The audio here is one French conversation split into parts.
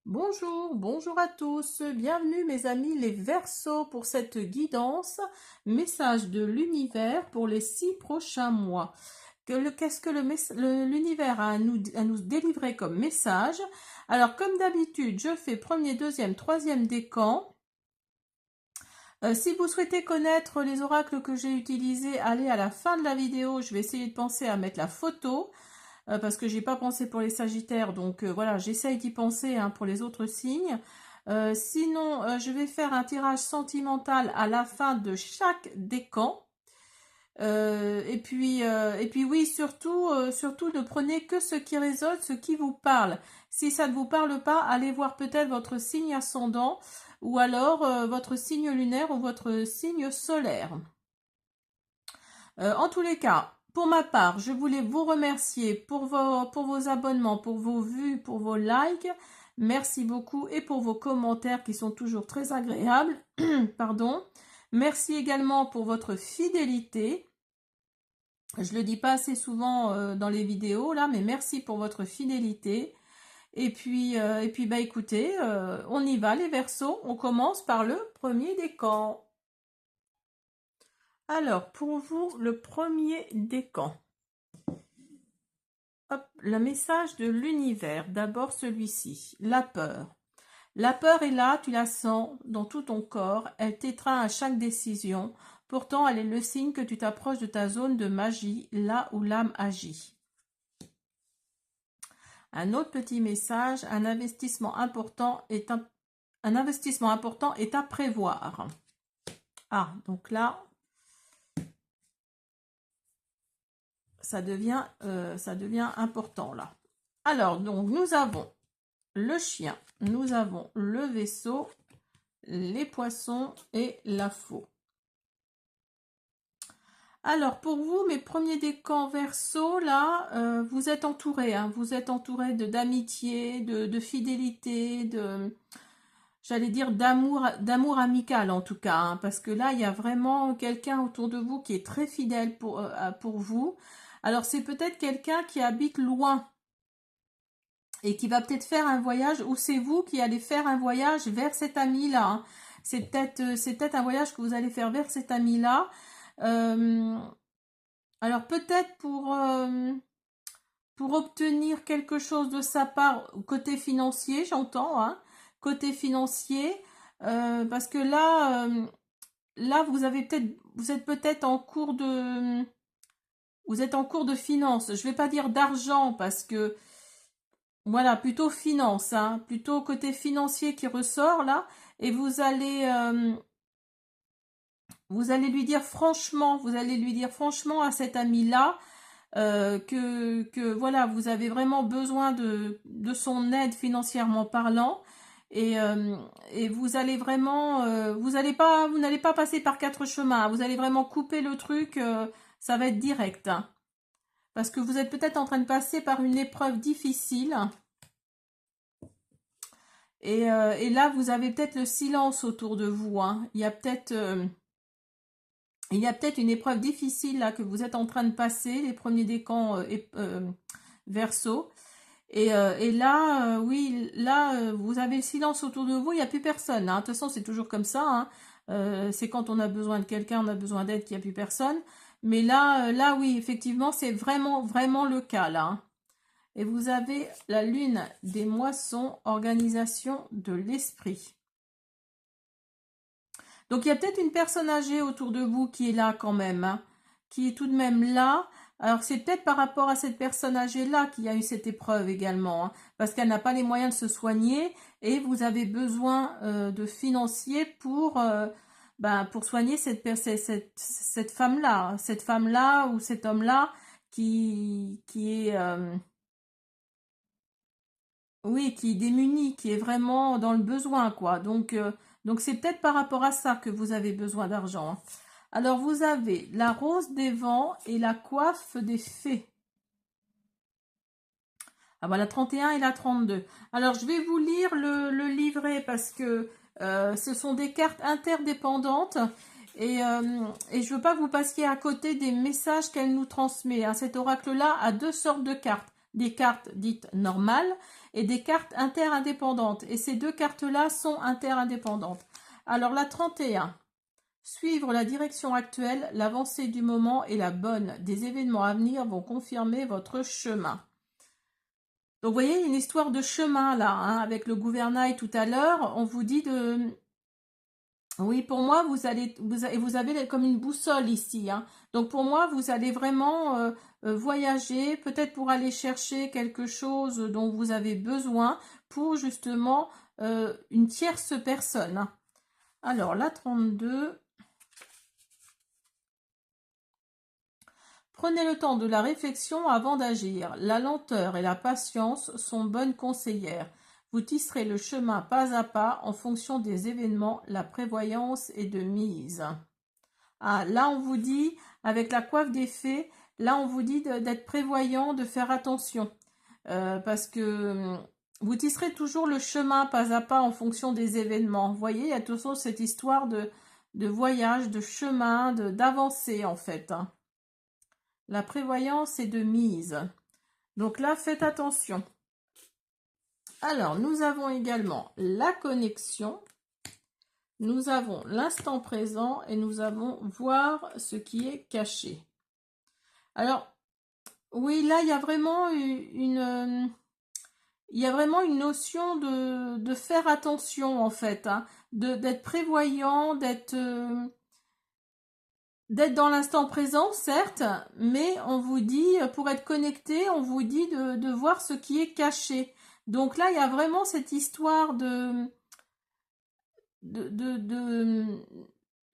Bonjour, bonjour à tous, bienvenue mes amis les Verseaux pour cette guidance, message de l'univers pour les 6 prochains mois. Qu'est-ce que l'univers a à nous délivrer comme message? Alors comme d'habitude, je fais premier, deuxième, troisième décan. Si vous souhaitez connaître les oracles que j'ai utilisés, allez à la fin de la vidéo, je vais essayer de penser à mettre la photo. Parce que j'ai pas pensé pour les Sagittaires, donc voilà, j'essaye d'y penser pour les autres signes. Sinon, je vais faire un tirage sentimental à la fin de chaque décan. Et puis oui, surtout ne prenez que ce qui résonne, ce qui vous parle. Si ça ne vous parle pas, allez voir peut-être votre signe ascendant ou alors votre signe lunaire ou votre signe solaire. En tous les cas, pour ma part, je voulais vous remercier pour vos abonnements, pour vos vues, pour vos likes. Merci beaucoup et pour vos commentaires qui sont toujours très agréables. Pardon. Merci également pour votre fidélité. Je le dis pas assez souvent dans les vidéos là, mais merci pour votre fidélité. Et puis bah écoutez, on y va les Verseaux. On commence par le premier décan. Alors, pour vous, le premier décan. Hop, le message de l'univers. D'abord celui-ci. La peur. La peur est là, tu la sens dans tout ton corps. Elle t'étreint à chaque décision. Pourtant, elle est le signe que tu t'approches de ta zone de magie, là où l'âme agit. Un autre petit message. Un investissement important est à prévoir. Ah, donc là, ça devient important là. Alors, donc, nous avons le chien, nous avons le vaisseau, les poissons et la faux. Alors, pour vous, mes premiers décans Verseau, là, vous êtes entourés, vous êtes entourés d'amitié, de fidélité, j'allais dire d'amour amical en tout cas, parce que là, il y a vraiment quelqu'un autour de vous qui est très fidèle pour vous. Alors, c'est peut-être quelqu'un qui habite loin et qui va peut-être faire un voyage, ou c'est vous qui allez faire un voyage vers cet ami-là. C'est peut-être un voyage que vous allez faire vers cet ami-là. Alors peut-être pour obtenir quelque chose de sa part, côté financier, j'entends, côté financier, parce que là vous êtes peut-être vous êtes en cours de finance. Je vais pas dire d'argent parce que voilà, plutôt finance, plutôt côté financier qui ressort là, et vous allez lui dire franchement, à cet ami-là que voilà, vous avez vraiment besoin de son aide financièrement parlant, et vous allez vraiment, vous n'allez pas passer par quatre chemins, vous allez vraiment couper le truc, ça va être direct, parce que vous êtes peut-être en train de passer par une épreuve difficile. Et là, vous avez peut-être le silence autour de vous. Il y a peut-être une épreuve difficile là que vous êtes en train de passer, les premiers décans Verseau. Et là, oui, là, vous avez le silence autour de vous. Il n'y a plus personne. De toute façon, c'est toujours comme ça. C'est quand on a besoin de quelqu'un, on a besoin d'aide, qu'il n'y a plus personne. Mais là, oui, effectivement, c'est vraiment, vraiment le cas là. Et vous avez la lune des moissons, organisation de l'esprit. Donc il y a peut-être une personne âgée autour de vous qui est là quand même, qui est tout de même là. Alors c'est peut-être par rapport à cette personne âgée-là qu'il y a eu cette épreuve également, parce qu'elle n'a pas les moyens de se soigner et vous avez besoin de financiers pour soigner cette femme-là ou cet homme-là qui est oui, qui est démuni, qui est vraiment dans le besoin, quoi. Donc c'est peut-être par rapport à ça que vous avez besoin d'argent. Alors, vous avez la rose des vents et la coiffe des fées. Ah bah, la 31 et la 32. Alors, je vais vous lire le livret parce que ce sont des cartes interdépendantes et je veux pas que vous passiez à côté des messages qu'elle nous transmet. Cet oracle-là a deux sortes de cartes. des cartes dites normales et des cartes interindépendantes. Et ces deux cartes-là sont interindépendantes. Alors la 31. Suivre la direction actuelle, l'avancée du moment est la bonne. Des événements à venir vont confirmer votre chemin. Donc vous voyez, une histoire de chemin là, hein, avec le gouvernail tout à l'heure. On vous dit de... Oui, pour moi, vous avez comme une boussole ici, hein. Donc pour moi, vous allez vraiment voyager, peut-être pour aller chercher quelque chose dont vous avez besoin pour justement une tierce personne, hein. Alors, la 32. Prenez le temps de la réflexion avant d'agir. La lenteur et la patience sont bonnes conseillères. Vous tisserez le chemin pas à pas en fonction des événements. La prévoyance est de mise. Ah, là, on vous dit, avec la coiffe des fées, là, on vous dit d'être prévoyant, de faire attention. Parce que vous tisserez toujours le chemin pas à pas en fonction des événements. Vous voyez, il y a toujours cette histoire de voyage, de chemin, d'avancée, en fait, hein. La prévoyance est de mise. Donc là, faites attention. Alors, nous avons également la connexion. Nous avons l'instant présent et nous avons voir ce qui est caché. Alors, oui, là, il y a vraiment une notion de faire attention, en fait, hein, d'être prévoyant, d'être dans l'instant présent, certes, mais on vous dit, pour être connecté, on vous dit de voir ce qui est caché. Donc là, il y a vraiment cette histoire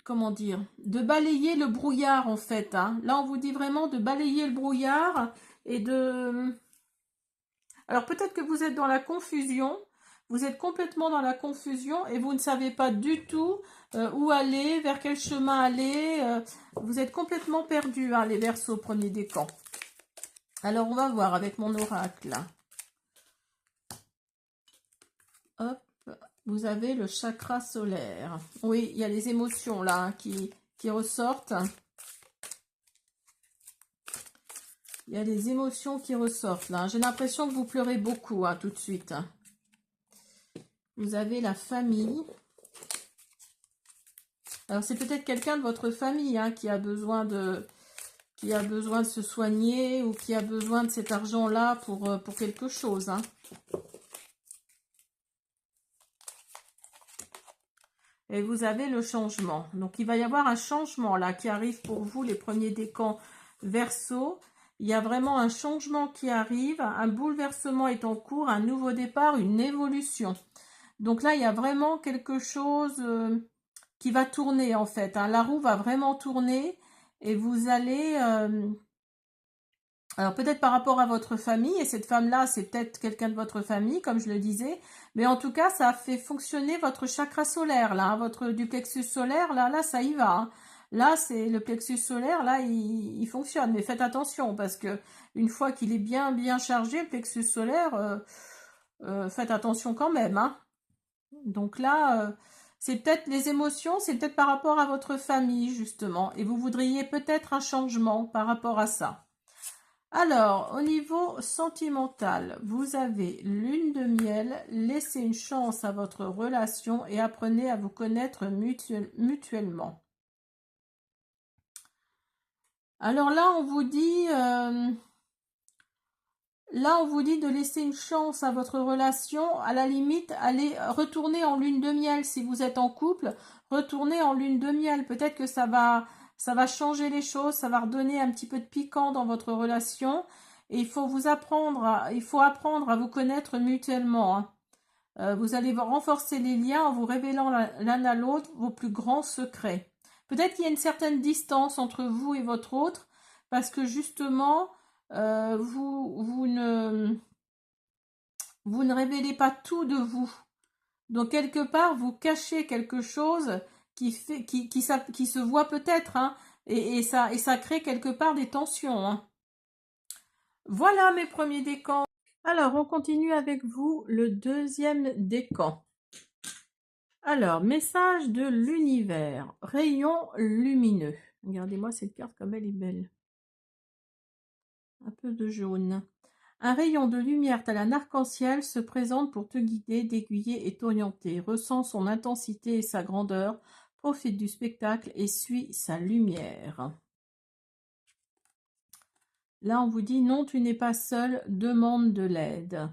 comment dire, de balayer le brouillard, en fait, hein. Là, on vous dit vraiment de balayer le brouillard et de... Alors peut-être que vous êtes dans la confusion, vous êtes complètement dans la confusion et vous ne savez pas du tout où aller, vers quel chemin aller. Vous êtes complètement perdu, hein, les Verseaux, premier décan. Alors on va voir avec mon oracle. Hop, vous avez le chakra solaire. Oui, il y a les émotions là, hein, qui ressortent. Il y a des émotions qui ressortent là. J'ai l'impression que vous pleurez beaucoup, hein, tout de suite. Vous avez la famille. Alors c'est peut-être quelqu'un de votre famille, hein, qui a besoin de se soigner ou qui a besoin de cet argent-là pour quelque chose, hein. Et vous avez le changement. Donc il va y avoir un changement là qui arrive pour vous, les premiers décans Verseau. Il y a vraiment un changement qui arrive, un bouleversement est en cours, un nouveau départ, une évolution. Donc là, il y a vraiment quelque chose qui va tourner, en fait, hein. La roue va vraiment tourner et vous allez... alors peut-être par rapport à votre famille, et cette femme-là, c'est peut-être quelqu'un de votre famille, comme je le disais, mais en tout cas, ça a fait fonctionner votre chakra solaire, là, hein, du plexus solaire, là, ça y va, hein. Là, c'est le plexus solaire, là, il fonctionne, mais faites attention, parce que une fois qu'il est bien chargé, le plexus solaire, faites attention quand même, hein. Donc là, c'est peut-être les émotions, c'est peut-être par rapport à votre famille, justement, et vous voudriez peut-être un changement par rapport à ça. Alors, au niveau sentimental, vous avez lune de miel, laissez une chance à votre relation et apprenez à vous connaître mutuellement. Alors là, on vous dit... Là, on vous dit de laisser une chance à votre relation. À la limite, allez retourner en lune de miel. Si vous êtes en couple, retournez en lune de miel. Peut-être que ça va changer les choses, ça va redonner un petit peu de piquant dans votre relation. Et il faut apprendre à vous connaître mutuellement, hein. Vous allez renforcer les liens en vous révélant l'un à l'autre vos plus grands secrets. Peut-être qu'il y a une certaine distance entre vous et votre autre, parce que justement, vous ne révélez pas tout de vous. Donc quelque part, vous cachez quelque chose qui se voit peut-être, hein, et ça crée quelque part des tensions, hein. Voilà mes premiers décans. Alors, on continue avec vous le deuxième décan. Alors, message de l'univers, rayon lumineux. Regardez-moi cette carte comme elle est belle. Un peu de jaune. Un rayon de lumière tel un arc-en-ciel se présente pour te guider, t'aiguiller et t'orienter. Ressens son intensité et sa grandeur, profite du spectacle et suis sa lumière. Là, on vous dit non, tu n'es pas seul, demande de l'aide.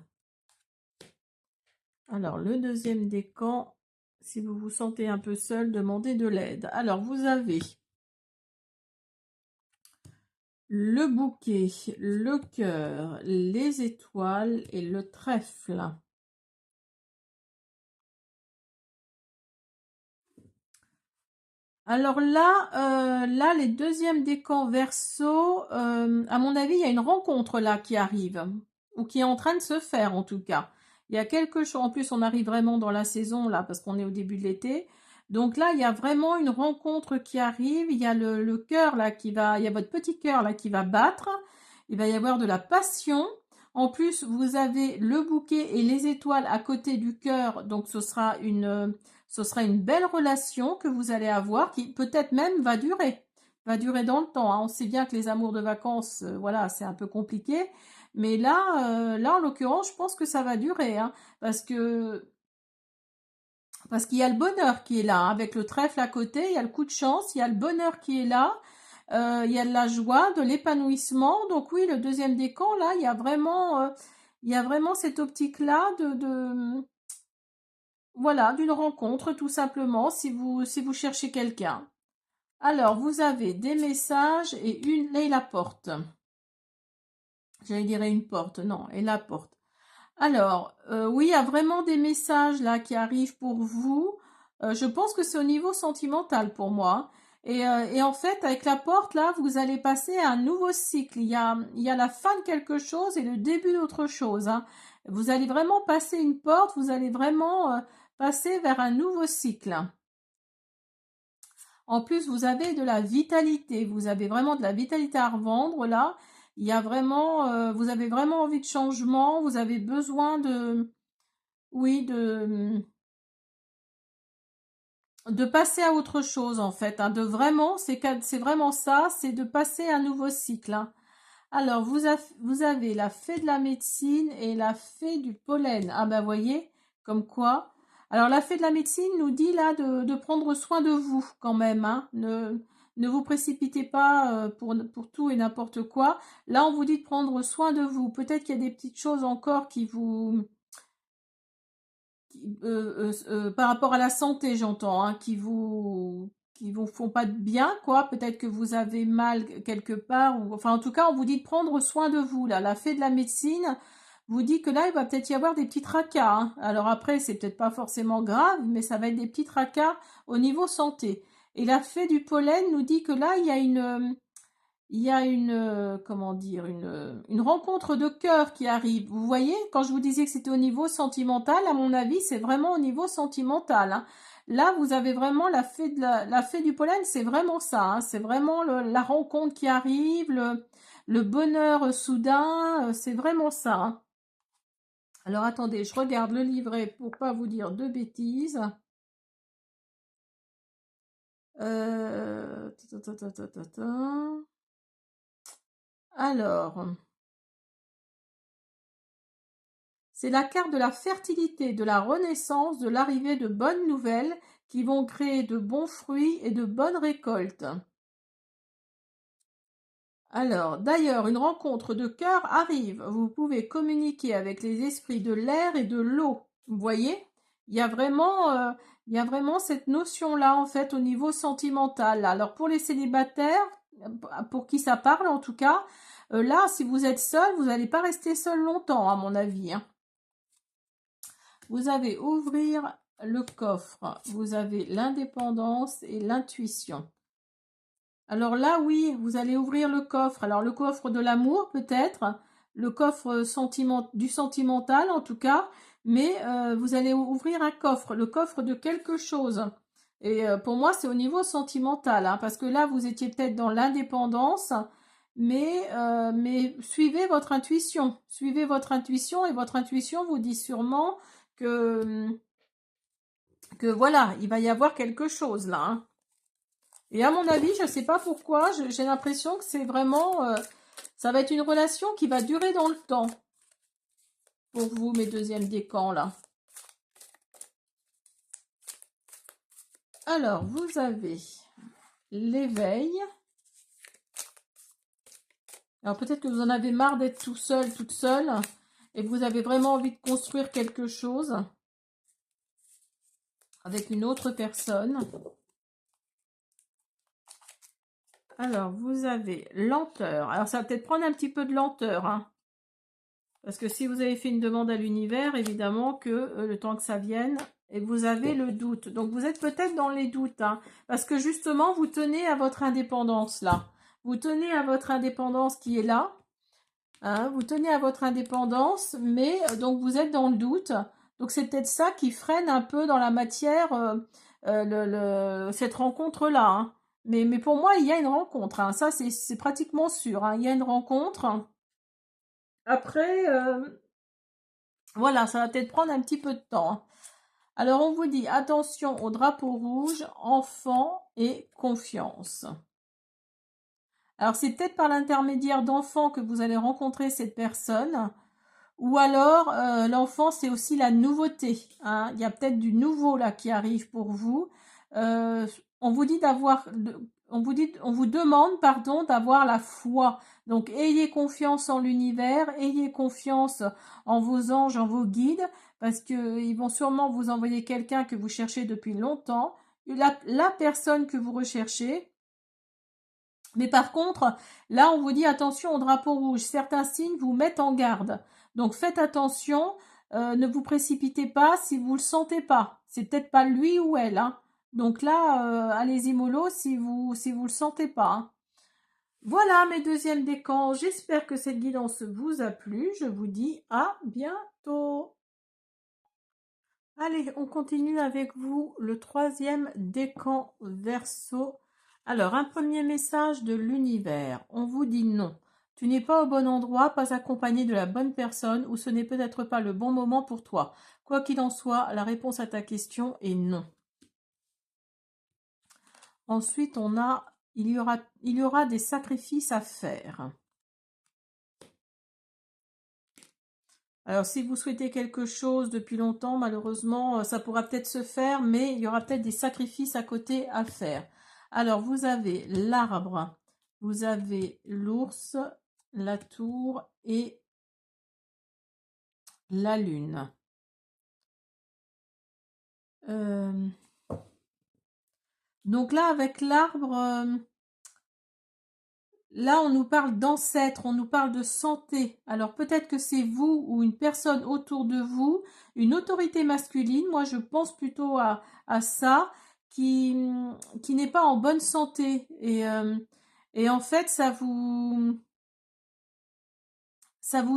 Alors, le deuxième décan, si vous vous sentez un peu seul, demandez de l'aide. Alors, vous avez le bouquet, le cœur, les étoiles et le trèfle. Alors là, les deuxièmes décans Verseau, à mon avis, il y a une rencontre là qui arrive, ou qui est en train de se faire en tout cas. Il y a quelque chose, en plus on arrive vraiment dans la saison là, parce qu'on est au début de l'été. Donc là, il y a vraiment une rencontre qui arrive, il y a le cœur là qui va, il y a votre petit cœur là qui va battre, il va y avoir de la passion. En plus, vous avez le bouquet et les étoiles à côté du cœur, donc ce sera une belle relation que vous allez avoir qui peut-être même va durer dans le temps, hein. On sait bien que les amours de vacances, voilà, c'est un peu compliqué. Mais là, en l'occurrence, je pense que ça va durer, hein, parce qu'il y a le bonheur qui est là, hein, avec le trèfle à côté, il y a le coup de chance, il y a le bonheur qui est là, il y a de la joie, de l'épanouissement. Donc oui, le deuxième décan, là, il y a vraiment cette optique-là voilà, d'une rencontre, tout simplement, si vous cherchez quelqu'un. Alors, vous avez des messages et la porte. J'allais dire une porte, non, et la porte. Alors, oui, il y a vraiment des messages là qui arrivent pour vous. Je pense que c'est au niveau sentimental pour moi. Et en fait, avec la porte, là, vous allez passer à un nouveau cycle. Il y a la fin de quelque chose et le début d'autre chose, hein. Vous allez vraiment passer une porte, vous allez vraiment passer vers un nouveau cycle. En plus, vous avez de la vitalité, vous avez vraiment de la vitalité à revendre là. Il y a vraiment, vous avez vraiment envie de changement, vous avez besoin oui, de passer à autre chose en fait, hein, de vraiment, c'est vraiment ça, c'est de passer à un nouveau cycle, hein. Alors, vous avez la fée de la médecine et la fée du pollen. Ah ben, voyez, comme quoi. Alors, la fée de la médecine nous dit là de prendre soin de vous quand même, hein. Ne vous précipitez pas pour tout et n'importe quoi. Là, on vous dit de prendre soin de vous. Peut-être qu'il y a des petites choses encore par rapport à la santé, j'entends, hein, qui vous font pas de bien, quoi. Peut-être que vous avez mal quelque part, ou enfin en tout cas, on vous dit de prendre soin de vous. Là, la fée de la médecine vous dit que là, il va peut-être y avoir des petits tracas, hein. Alors après, c'est peut-être pas forcément grave, mais ça va être des petits tracas au niveau santé. Et la fée du pollen nous dit que là, il y a comment dire, une rencontre de cœur qui arrive. Vous voyez, quand je vous disais que c'était au niveau sentimental, à mon avis, c'est vraiment au niveau sentimental, hein. Là, vous avez vraiment la fée du pollen, c'est vraiment ça, hein. C'est vraiment la rencontre qui arrive, le bonheur soudain, c'est vraiment ça, hein. Alors attendez, je regarde le livret pour pas vous dire de bêtises. Ta, ta, ta, ta, ta, ta. Alors. C'est la carte de la fertilité, de la renaissance, de l'arrivée de bonnes nouvelles qui vont créer de bons fruits et de bonnes récoltes. Alors, d'ailleurs, une rencontre de cœur arrive. Vous pouvez communiquer avec les esprits de l'air et de l'eau. Vous voyez, il y a vraiment, euh, il y a vraiment cette notion-là, en fait, au niveau sentimental. Alors, pour les célibataires, pour qui ça parle en tout cas, là, si vous êtes seul, vous n'allez pas rester seul longtemps, à mon avis, hein. Vous avez ouvrir le coffre, vous avez l'indépendance et l'intuition. Alors là, oui, vous allez ouvrir le coffre. Alors le coffre de l'amour peut-être, le coffre du sentimental en tout cas, mais vous allez ouvrir un coffre, le coffre de quelque chose. Et pour moi, c'est au niveau sentimental, hein, parce que là, vous étiez peut-être dans l'indépendance, mais suivez votre intuition et votre intuition vous dit sûrement que, que voilà, il va y avoir quelque chose là, hein. Et à mon avis, je ne sais pas pourquoi, j'ai l'impression que c'est vraiment, ça va être une relation qui va durer dans le temps. pour vous, mes deuxièmes décans, là? Alors, vous avez l'éveil. Alors, peut-être que vous en avez marre d'être tout seul, toute seule, et que vous avez vraiment envie de construire quelque chose avec une autre personne. Alors, vous avez lenteur. Alors, ça va peut-être prendre un petit peu de lenteur, hein. Parce que si vous avez fait une demande à l'univers, évidemment que le temps que ça vienne, et vous avez le doute. Donc, vous êtes peut-être dans les doutes, hein, parce que justement, vous tenez à votre indépendance, là. Vous tenez à votre indépendance qui est là. Hein, vous tenez à votre indépendance, mais donc vous êtes dans le doute. Donc, c'est peut-être ça qui freine un peu dans la matière cette rencontre-là, hein. Mais pour moi, il y a une rencontre, hein. Ça, c'est pratiquement sûr, hein. Il y a une rencontre. Après, voilà, ça va peut-être prendre un petit peu de temps, hein. Alors, on vous dit attention au drapeau rouge, enfant et confiance. Alors, c'est peut-être par l'intermédiaire d'enfants que vous allez rencontrer cette personne. Ou alors, l'enfant, c'est aussi la nouveauté, hein. Il y a peut-être du nouveau là qui arrive pour vous. On vous dit on vous demande, pardon, d'avoir la foi. Donc, ayez confiance en l'univers, ayez confiance en vos anges, en vos guides, parce que ils vont sûrement vous envoyer quelqu'un que vous cherchez depuis longtemps, la personne que vous recherchez. Mais par contre, là, on vous dit attention au drapeau rouge. Certains signes vous mettent en garde. Donc faites attention, ne vous précipitez pas si vous le sentez pas. C'est peut-être pas lui ou elle, hein. Donc là, allez-y mollo si vous le sentez pas, hein. Voilà mes deuxièmes décans. J'espère que cette guidance vous a plu. Je vous dis à bientôt. Allez, on continue avec vous le troisième décan Verseau. Alors, un premier message de l'univers. On vous dit non. Tu n'es pas au bon endroit, pas accompagné de la bonne personne, ou ce n'est peut-être pas le bon moment pour toi. Quoi qu'il en soit, la réponse à ta question est non. Ensuite, on a il y aura des sacrifices à faire. Alors, si vous souhaitez quelque chose depuis longtemps, malheureusement, ça pourra peut-être se faire, mais il y aura peut-être des sacrifices à côté à faire. Alors, vous avez l'arbre, vous avez l'ours, la tour et la lune. Donc là, avec l'arbre, là, on nous parle d'ancêtres, on nous parle de santé. Alors peut-être que c'est vous ou une personne autour de vous, une autorité masculine, moi je pense plutôt à ça, qui n'est pas en bonne santé. Et en fait, ça vous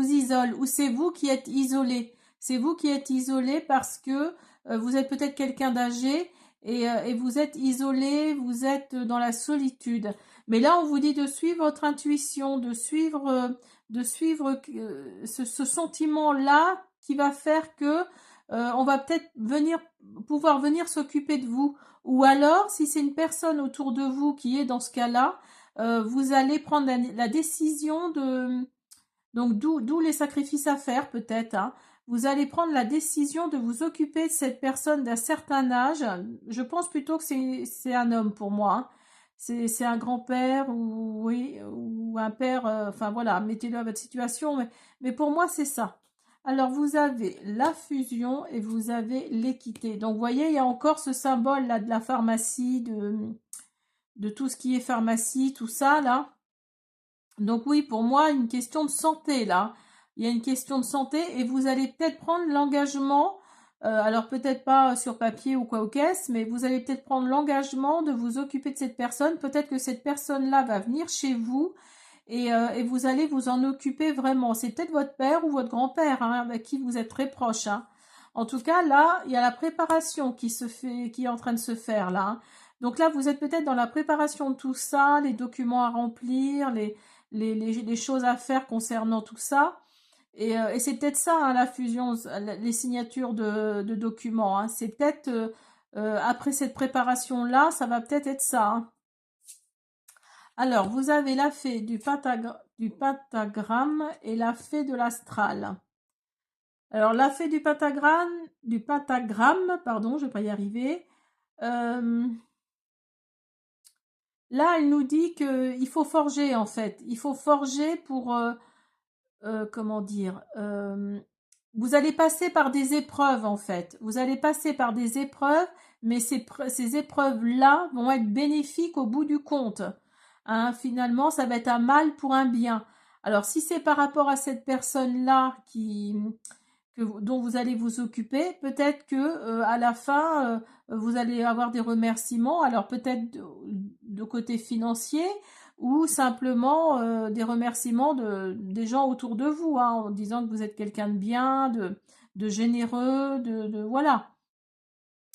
isole, ou c'est vous qui êtes isolé. C'est vous qui êtes isolé parce que vous êtes peut-être quelqu'un d'âgé et vous êtes isolé, vous êtes dans la solitude. Mais là, on vous dit de suivre votre intuition, de suivre ce sentiment-là qui va faire que on va peut-être pouvoir venir s'occuper de vous. Ou alors, si c'est une personne autour de vous qui est dans ce cas-là, vous allez prendre la décision de donc d'où les sacrifices à faire peut-être, hein. Vous allez prendre la décision de vous occuper de cette personne d'un certain âge. Je pense plutôt que c'est un homme pour moi, hein. C'est un grand-père ou oui ou un père. Enfin voilà, mettez-le à votre situation. Mais pour moi c'est ça. Alors vous avez la fusion et vous avez l'équité. Donc vous voyez, il y a encore ce symbole là de la pharmacie, de tout ce qui est pharmacie, tout ça là. Donc oui, pour moi, une question de santé là. Il y a une question de santé et vous allez peut-être prendre l'engagement, alors peut-être pas sur papier ou quoi aux caisses, mais vous allez peut-être prendre l'engagement de vous occuper de cette personne. Peut-être que cette personne-là va venir chez vous et vous allez vous en occuper vraiment. C'est peut-être votre père ou votre grand-père, hein, avec qui vous êtes très proche, hein. En tout cas, là, il y a la préparation qui se fait, qui est en train de se faire là, hein. Donc là, vous êtes peut-être dans la préparation de tout ça, les documents à remplir, les choses à faire concernant tout ça. Et c'est peut-être ça, hein, la fusion, les signatures de documents, hein. C'est peut-être, après cette préparation-là, ça va peut-être être ça, hein. Alors, vous avez la fée du pentagramme et la fée de l'astral. Alors, la fée du pentagramme, pardon, je vais pas y arriver. Euh, Là, elle nous dit qu'il faut forger, en fait. Il faut forger pour, comment dire, vous allez passer par des épreuves, en fait. Vous allez passer par des épreuves, mais ces épreuves-là vont être bénéfiques au bout du compte. Hein, finalement, ça va être un mal pour un bien. Alors, si c'est par rapport à cette personne-là dont vous allez vous occuper, peut-être que à la fin, vous allez avoir des remerciements, alors peut-être de côté financier ou simplement des remerciements des gens autour de vous, hein, en disant que vous êtes quelqu'un de bien, de généreux, voilà.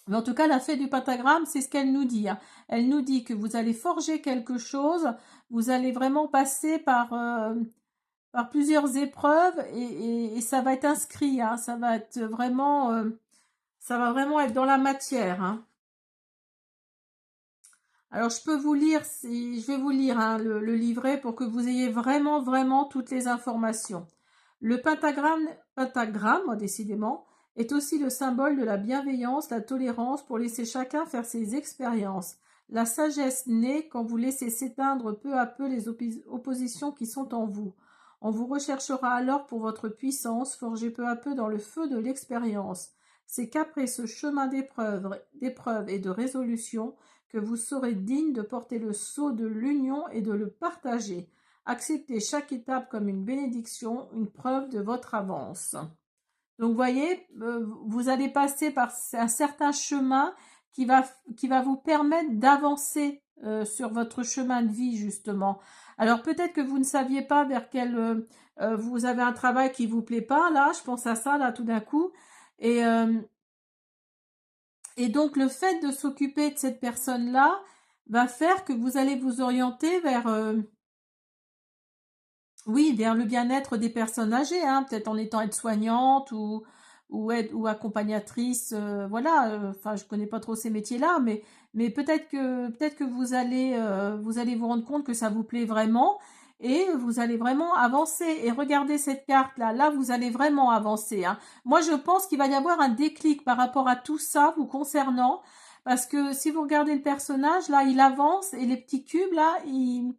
Mais en tout cas, la fée du pentagramme, c'est ce qu'elle nous dit. Hein. Elle nous dit que vous allez forger quelque chose, vous allez vraiment passer par plusieurs épreuves et ça va être inscrit, hein, ça va vraiment être dans la matière. Hein. Alors je peux vous lire, je vais vous lire hein, le livret pour que vous ayez vraiment, vraiment toutes les informations. Le pentagramme, décidément, est aussi le symbole de la bienveillance, la tolérance pour laisser chacun faire ses expériences. La sagesse naît quand vous laissez s'éteindre peu à peu les oppositions qui sont en vous. On vous recherchera alors pour votre puissance, forgée peu à peu dans le feu de l'expérience. C'est qu'après ce chemin d'épreuves et de résolution, que vous serez digne de porter le sceau de l'union et de le partager. Acceptez chaque étape comme une bénédiction, une preuve de votre avance. Donc, vous voyez, vous allez passer par un certain chemin qui va vous permettre d'avancer sur votre chemin de vie, justement. Alors, peut-être que vous ne saviez pas vers quel... vous avez un travail qui vous plaît pas, là, je pense à ça, là, tout d'un coup. Et, euh, et donc, le fait de s'occuper de cette personne-là va faire que vous allez vous orienter vers, oui, vers le bien-être des personnes âgées, hein, peut-être en étant aide-soignante ou accompagnatrice, voilà. Enfin, je connais pas trop ces métiers-là, mais peut-être que vous allez vous rendre compte que ça vous plaît vraiment et vous allez vraiment avancer. Et regardez cette carte-là, là vous allez vraiment avancer. Hein. Moi, je pense qu'il va y avoir un déclic par rapport à tout ça vous concernant, parce que si vous regardez le personnage, là, il avance et les petits cubes là, ils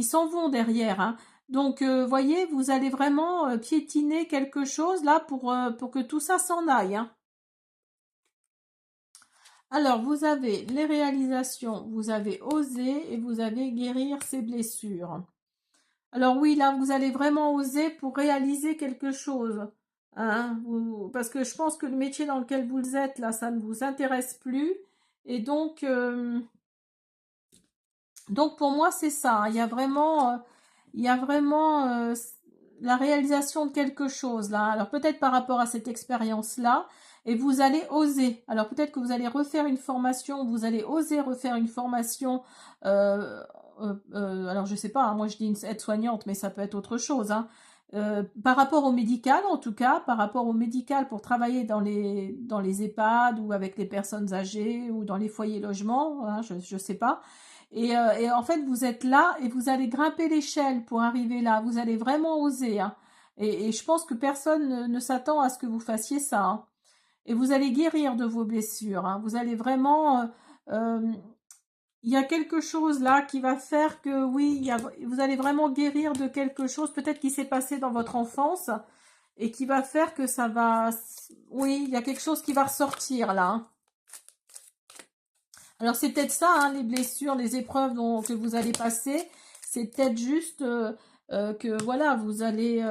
s'en vont derrière. Hein. Donc, voyez, vous allez vraiment piétiner quelque chose là pour que tout ça s'en aille. Hein. Alors, vous avez les réalisations, vous avez osé et vous avez guérir ses blessures. Alors oui, là, vous allez vraiment oser pour réaliser quelque chose. Hein, parce que je pense que le métier dans lequel vous êtes, là, ça ne vous intéresse plus. Et donc pour moi, c'est ça. Hein. Il y a vraiment la réalisation de quelque chose là. Alors peut-être par rapport à cette expérience-là, et vous allez oser. Alors peut-être que vous allez refaire une formation, vous allez oser refaire une formation. Alors je sais pas, hein, moi je dis une aide-soignante, mais ça peut être autre chose. Hein. Par rapport au médical, en tout cas, par rapport au médical pour travailler dans les EHPAD ou avec les personnes âgées ou dans les foyers logements, hein, je sais pas. Et en fait, vous êtes là et vous allez grimper l'échelle pour arriver là. Vous allez vraiment oser. Hein. Et je pense que personne ne s'attend à ce que vous fassiez ça. Hein. Et vous allez guérir de vos blessures. Hein. Vous allez vraiment... il y a quelque chose là qui va faire que oui, vous allez vraiment guérir de quelque chose peut-être qui s'est passé dans votre enfance et qui va faire que ça va... Oui, il y a quelque chose qui va ressortir là. Hein. Alors c'est peut-être ça, hein, les blessures, les épreuves que vous allez passer. C'est peut-être juste que voilà, vous allez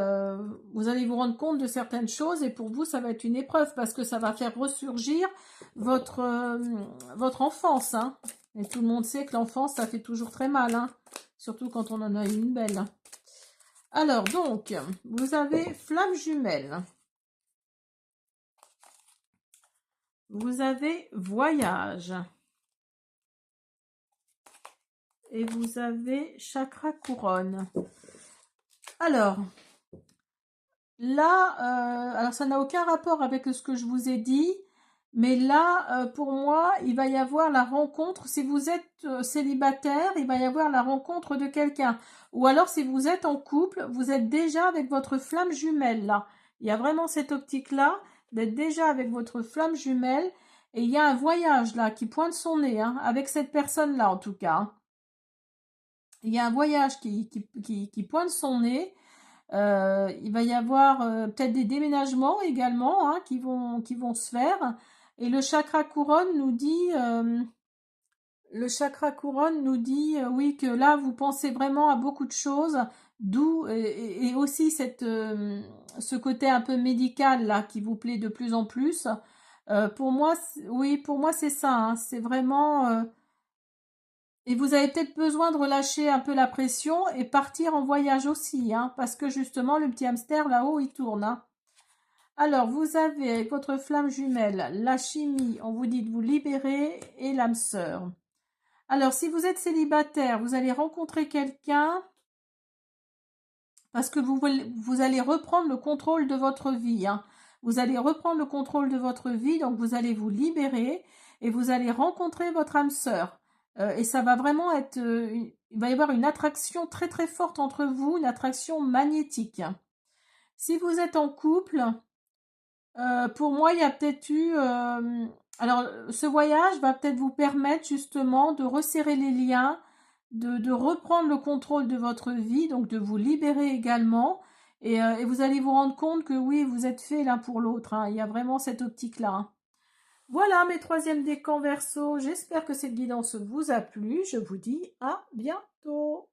vous rendre compte de certaines choses et pour vous, ça va être une épreuve parce que ça va faire ressurgir votre enfance. Hein. Et tout le monde sait que l'enfance, ça fait toujours très mal, hein, surtout quand on en a une belle. Alors donc, vous avez flamme jumelle. Vous avez voyage. Et vous avez chakra couronne. Alors, là, alors ça n'a aucun rapport avec ce que je vous ai dit, mais là, pour moi, il va y avoir la rencontre, si vous êtes célibataire, il va y avoir la rencontre de quelqu'un. Ou alors, si vous êtes en couple, vous êtes déjà avec votre flamme jumelle, là. Il y a vraiment cette optique-là d'être déjà avec votre flamme jumelle. Et il y a un voyage là qui pointe son nez, hein, avec cette personne-là en tout cas, hein. Il y a un voyage qui pointe son nez. Il va y avoir peut-être des déménagements également, hein, qui vont se faire. Et le chakra couronne nous dit, oui, que là, vous pensez vraiment à beaucoup de choses, d'où et aussi ce côté un peu médical là qui vous plaît de plus en plus. Pour moi, oui, pour moi c'est ça, hein, c'est vraiment. Et vous avez peut-être besoin de relâcher un peu la pression et partir en voyage aussi, hein, parce que justement le petit hamster là-haut il tourne, hein. Alors, vous avez avec votre flamme jumelle la chimie, on vous dit de vous libérer, et l'âme sœur. Alors, si vous êtes célibataire, vous allez rencontrer quelqu'un parce que vous allez reprendre le contrôle de votre vie, hein. Vous allez reprendre le contrôle de votre vie, donc vous allez vous libérer et vous allez rencontrer votre âme sœur. Et ça va vraiment être, il va y avoir une attraction très très forte entre vous, une attraction magnétique. Si vous êtes en couple, pour moi, il y a peut-être eu. Alors, ce voyage va peut-être vous permettre justement de resserrer les liens, de reprendre le contrôle de votre vie, donc de vous libérer également. Et vous allez vous rendre compte que oui, vous êtes fait l'un pour l'autre, hein. Il y a vraiment cette optique-là, hein. Voilà mes troisièmes décans Verseau. J'espère que cette guidance vous a plu. Je vous dis à bientôt.